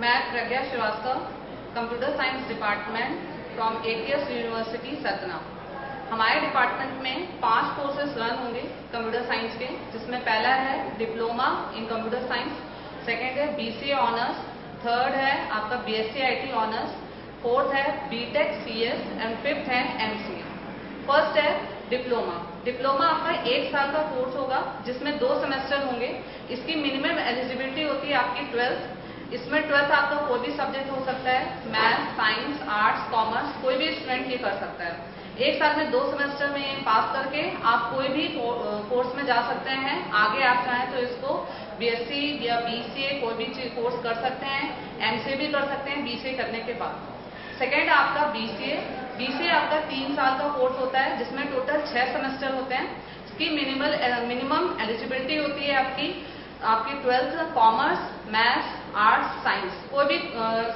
मैं Pragya Srivastava, computer science department from ATS university Satna. हमारे department में 5 कोर्सेज रन होंगे कंप्यूटर साइंस के, जिसमें पहला है diploma in computer science, second है BCA ऑनर्स, थर्ड है आपका BSc IT ऑनर्स, फोर्थ है BTech CS एंड फिफ्थ है MCA। फर्स्ट है डिप्लोमा। डिप्लोमा आपका 1 साल का कोर्स होगा जिसमें 2 सेमेस्टर होंगे। इसकी मिनिमम एलिजिबिलिटी होती है आपकी 12th। इसमें 12th आपका कोई भी सब्जेक्ट हो सकता है, मैथ, साइंस, आर्ट्स, कॉमर्स, कोई भी स्टूडेंट ये कर सकता है। 1 साल में 2 सेमेस्टर में पास करके आप कोई भी कोर्स में जा सकते हैं। आगे आप चाहें तो इसको BSc या BCA कोई भी कोर्स कर सकते हैं, MCA भी कर सकते हैं BCA करने के बाद। सेकेंड आपका BCA। BCA आपका 3 साल का कोर्स होता है जिसमें टोटल 6 सेमेस्टर होते हैं। इसकी मिनिमम एलिजिबिलिटी होती है आपकी 12th commerce, maths, arts, science, कोई भी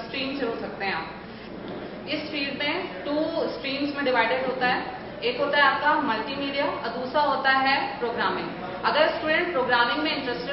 स्ट्रीम से हो सकते हैं आप। इस फील्ड में 2 स्ट्रीम्स में डिवाइडेड होता है। एक होता है आपका मल्टीमीडिया और दूसरा होता है प्रोग्रामिंग। अगर स्टूडेंट प्रोग्रामिंग में इंटरेस्ट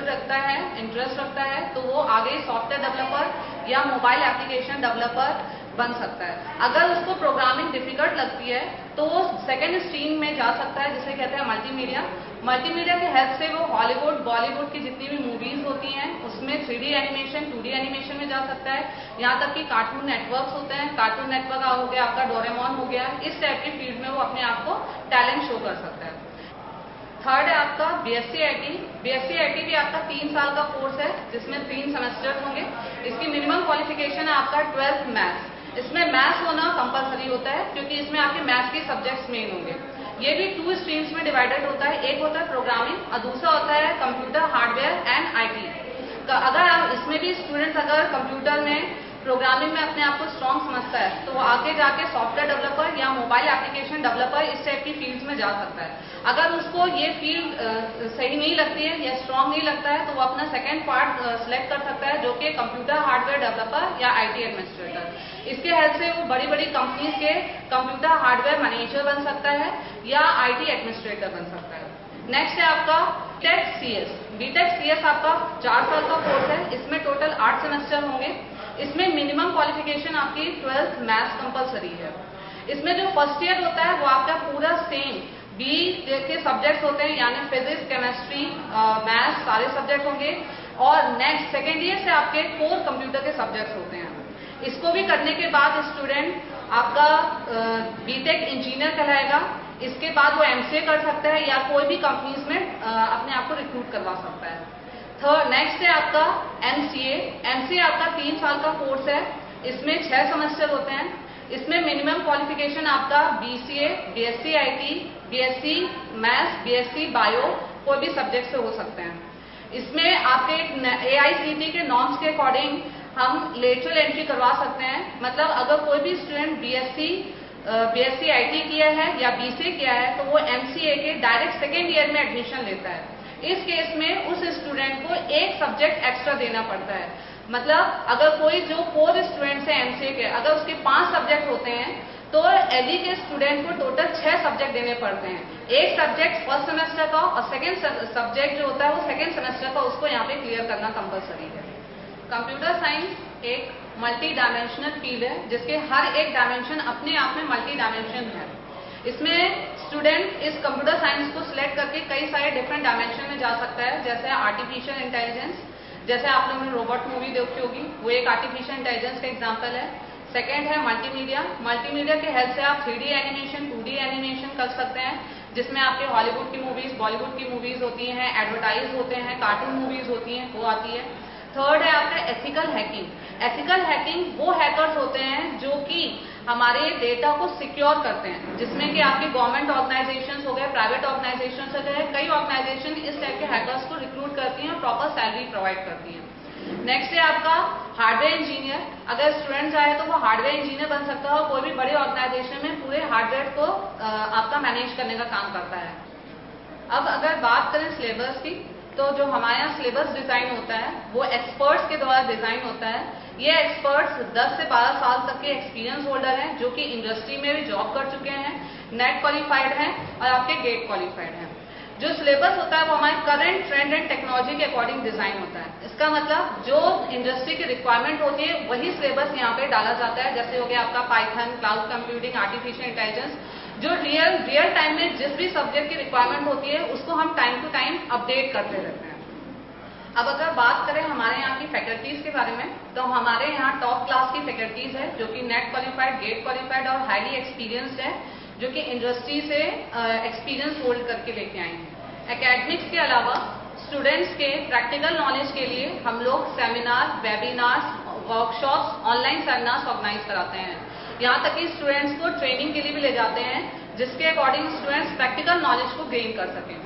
रखता है तो वो आगे सॉफ्टवेयर डेवलपर या मोबाइल एप्लीकेशन डेवलपर बन सकता है। अगर उसको प्रोग्रामिंग डिफिकल्ट लगती है तो वो सेकेंड स्ट्रीम में जा सकता है, जिसे कहते हैं मल्टीमीडिया। मल्टीमीडिया के हेल्प से वो हॉलीवुड, बॉलीवुड की जितनी भी मूवीज होती हैं उसमें 3D एनिमेशन, 2D एनिमेशन में जा सकता है। यहाँ तक कि कार्टून नेटवर्क्स होते हैं, कार्टून नेटवर्क हो गया आपका, डोरेमोन हो गया, इस टाइप की फील्ड में वो अपने आप को टैलेंट शो कर सकता है। थर्ड है आपका BSc IT। BSc IT भी आपका 3 साल का कोर्स है जिसमें 3 सेमेस्टर होंगे। इसकी मिनिमम क्वालिफिकेशन है आपका 12th मैथ्स। इसमें मैथ्स होना कंपलसरी होता है क्योंकि इसमें आपके मैथ्स के सब्जेक्ट्स मेन होंगे। ये भी 2 स्ट्रीम्स में डिवाइडेड होता है। एक होता है प्रोग्रामिंग और दूसरा होता है कंप्यूटर हार्डवेयर एंड IT। अगर आप इसमें भी स्टूडेंट्स अगर कंप्यूटर में, प्रोग्रामिंग में अपने आप को स्ट्रॉन्ग समझता है तो वो आगे जाके सॉफ्टवेयर डेवलपर या मोबाइल एप्लीकेशन डेवलपर इस टाइप की फील्ड्स में जा सकता है। अगर उसको ये फील्ड सही नहीं लगती है या स्ट्रॉन्ग नहीं लगता है तो वो अपना सेकेंड पार्ट सिलेक्ट कर सकता है, जो कि कंप्यूटर हार्डवेयर डेवलपर या IT एडमिनिस्ट्रेटर। इसके हेल्प से वो बड़ी बड़ी कंपनीज के कंप्यूटर हार्डवेयर मैनेजर बन सकता है या IT एडमिनिस्ट्रेटर बन सकता है। नेक्स्ट है आपका BTech CS। BTech CS आपका 4 साल का कोर्स है। इसमें टोटल 8 सेमेस्टर होंगे। इसमें मिनिमम क्वालिफिकेशन आपकी 12th मैथ्स कंपलसरी है। इसमें जो फर्स्ट ईयर होता है वो आपका पूरा सेम BE के सब्जेक्ट्स होते हैं, यानी फिजिक्स, केमिस्ट्री, मैथ्स सारे सब्जेक्ट होंगे। और नेक्स्ट सेकेंड ईयर से आपके कोर कंप्यूटर के सब्जेक्ट्स होते हैं। इसको भी करने के बाद स्टूडेंट आपका BTech इंजीनियर कहलाएगा। इसके बाद वो MCA कर सकता है या कोई भी कंपनीज में अपने आप को रिक्रूट करवा सकता है। नेक्स्ट है आपका MCA। MCA आपका 3 साल का कोर्स है। इसमें 6 सेमेस्टर होते हैं। इसमें मिनिमम क्वालिफिकेशन आपका BCA, BSc IT, BSc maths, BSc bio कोई भी सब्जेक्ट से हो सकते हैं। इसमें आपके AICTE के नॉर्म्स के अकॉर्डिंग हम लेटरल एंट्री करवा सकते हैं। मतलब अगर कोई भी स्टूडेंट BSc IT किया है या BCA किया है तो वो MCA के डायरेक्ट सेकेंड ईयर में एडमिशन लेता है। इस केस में उस स्टूडेंट को एक सब्जेक्ट एक्स्ट्रा देना पड़ता है। मतलब अगर कोई जो 4 स्टूडेंट्स हैं MCA के, अगर उसके 5 सब्जेक्ट होते हैं तो LE के स्टूडेंट को टोटल 6 सब्जेक्ट देने पड़ते हैं। एक सब्जेक्ट फर्स्ट सेमेस्टर का और सेकेंड सब्जेक्ट जो होता है वो सेकेंड सेमेस्टर का, उसको यहाँ पे क्लियर करना कंपलसरी है। कंप्यूटर साइंस एक मल्टी डायमेंशनल फील्ड है जिसके हर एक डायमेंशन अपने आप में मल्टी डायमेंशन है। इसमें स्टूडेंट इस कंप्यूटर साइंस को सिलेक्ट करके कई सारे डिफरेंट डायमेंशन में जा सकता है, जैसे आर्टिफिशियल इंटेलिजेंस। जैसे आप लोगों ने रोबोट मूवी देखी होगी, वो एक आर्टिफिशियल इंटेलिजेंस का एग्जांपल है। सेकेंड है मल्टीमीडिया। मल्टीमीडिया के हेल्प से आप 3D एनिमेशन, 2D एनिमेशन कर सकते हैं, जिसमें आपके हॉलीवुड की मूवीज, बॉलीवुड की मूवीज होती हैं, एडवर्टाइज होते हैं, कार्टून मूवीज होती हैं, वो आती है। थर्ड है आपका एथिकल हैकिंग। एथिकल हैकिंग वो हैकर्स होते हैं जो कि हमारे डेटा को सिक्योर करते हैं, जिसमें कि आपके गवर्नमेंट ऑर्गेनाइजेशंस हो गए, प्राइवेट ऑर्गेनाइजेशंस हो गए, कई ऑर्गेनाइजेशन इस टाइप के हैकर्स को रिक्रूट करती हैं और प्रॉपर सैलरी प्रोवाइड करती हैं। नेक्स्ट है आपका हार्डवेयर इंजीनियर। अगर स्टूडेंट चाहे तो वो हार्डवेयर इंजीनियर बन सकता है और कोई भी बड़े ऑर्गेनाइजेशन में पूरे हार्डवेयर को आपका मैनेज करने का काम करता है। अब अगर बात करें सिलेबस की, तो जो हमारे यहाँ सिलेबस डिजाइन होता है वो एक्सपर्ट्स के द्वारा डिजाइन होता है। ये एक्सपर्ट्स 10 से 12 साल तक के एक्सपीरियंस होल्डर हैं, जो कि इंडस्ट्री में भी जॉब कर चुके हैं, नेट क्वालिफाइड हैं और आपके गेट क्वालिफाइड हैं। जो सिलेबस होता है वो हमारे करंट ट्रेंड एंड टेक्नोलॉजी के अकॉर्डिंग डिजाइन होता है। इसका मतलब जो इंडस्ट्री की रिक्वायरमेंट होती है वही सिलेबस यहाँ पे डाला जाता है। जैसे हो गया आपका Python, cloud computing, artificial intelligence, जो रियल टाइम में जिस भी सब्जेक्ट की रिक्वायरमेंट होती है उसको हम टाइम टू टाइम अपडेट करते रहते हैं। अब अगर बात करें हमारे यहाँ की फैकल्टीज के बारे में, तो हमारे यहाँ टॉप क्लास की फैकल्टीज है जो कि नेट क्वालिफाइड, गेट क्वालिफाइड और हाईली एक्सपीरियंस्ड है, जो कि इंडस्ट्री से एक्सपीरियंस होल्ड करके लेके आए हैं। एकेडमिक्स के अलावा स्टूडेंट्स के प्रैक्टिकल नॉलेज के लिए हम लोग seminar, webinars, workshops, online seminars organise कराते हैं। यहाँ तक कि स्टूडेंट्स को ट्रेनिंग के लिए भी ले जाते हैं, जिसके अकॉर्डिंग स्टूडेंट्स प्रैक्टिकल नॉलेज को गेन कर सकें।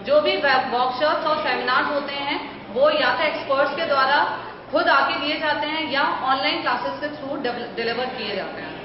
जो भी वर्कशॉप्स और सेमिनार्स होते हैं वो या तो एक्सपर्ट्स के द्वारा खुद आके दिए जाते हैं या ऑनलाइन क्लासेस के थ्रू डिलीवर किए जाते हैं।